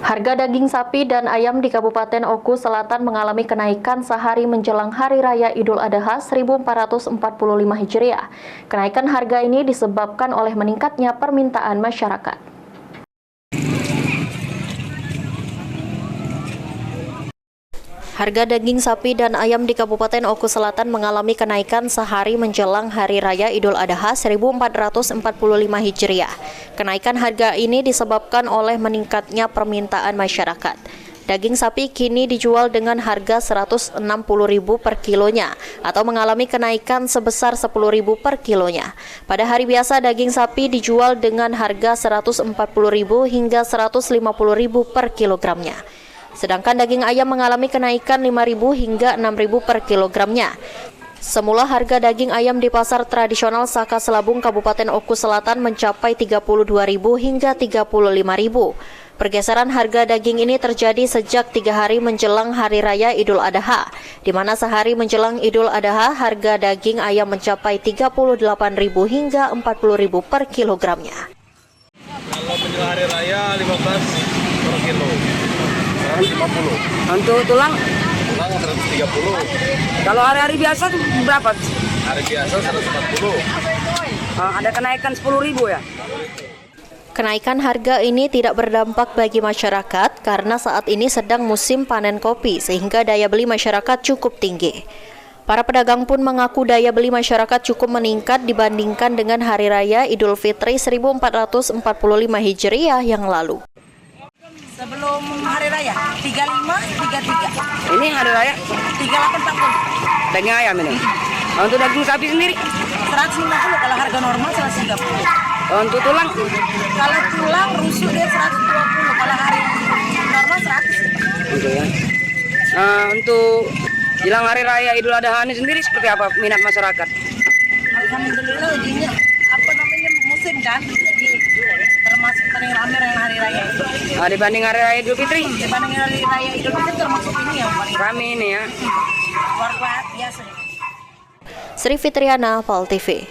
Harga daging sapi dan ayam di Kabupaten Oku Selatan mengalami kenaikan sehari menjelang Hari Raya Idul Adha 1445 Hijriah. Kenaikan harga ini disebabkan oleh meningkatnya permintaan masyarakat. Harga daging sapi dan ayam di Kabupaten Oku Selatan mengalami kenaikan sehari menjelang Hari Raya Idul Adha 1445 Hijriah. Kenaikan harga ini disebabkan oleh meningkatnya permintaan masyarakat. Daging sapi kini dijual dengan harga Rp160.000 per kilonya atau mengalami kenaikan sebesar Rp10.000 per kilonya. Pada hari biasa daging sapi dijual dengan harga Rp140.000 hingga Rp150.000 per kilogramnya. Sedangkan daging ayam mengalami kenaikan Rp5.000 hingga Rp6.000 per kilogramnya. Semula harga daging ayam di pasar tradisional Saka Selabung Kabupaten Oku Selatan mencapai Rp32.000 hingga Rp35.000. Pergeseran harga daging ini terjadi sejak 3 hari menjelang Hari Raya Idul Adha, di mana sehari menjelang Idul Adha harga daging ayam mencapai Rp38.000 hingga Rp40.000 per kilogramnya. Kalau menjelang Hari Raya 15 per kilo. 150. Untuk tulang? Tulang 130. Kalau hari-hari biasa berapa? Hari biasa 140. Ada kenaikan 10.000 ya? Kenaikan harga ini tidak berdampak bagi masyarakat karena saat ini sedang musim panen kopi sehingga daya beli masyarakat cukup tinggi. Para pedagang pun mengaku daya beli masyarakat cukup meningkat dibandingkan dengan Hari Raya Idul Fitri 1445 Hijriah yang lalu. Sebelum Hari Raya, 35, 33. Ini Hari Raya? 38, 40. Daging ayam ini? Untuk daging sapi sendiri? 150, kalau harga normal 130. Untuk tulang? Kalau tulang rusuk dia 120, kalau hari normal 100. Gitu ya. Untuk jelang Hari Raya Idul Adha ini sendiri seperti apa minat masyarakat? Alhamdulillah jadinya musim kan, termasuk paling ramai yang Hari Raya itu. Dibanding Hari Raya Idul Fitri? Dibanding Hari Raya Idul Fitri termasuk ini yang paling Rame ini ya. luar biasa. Sri Fitriana, PAL TV.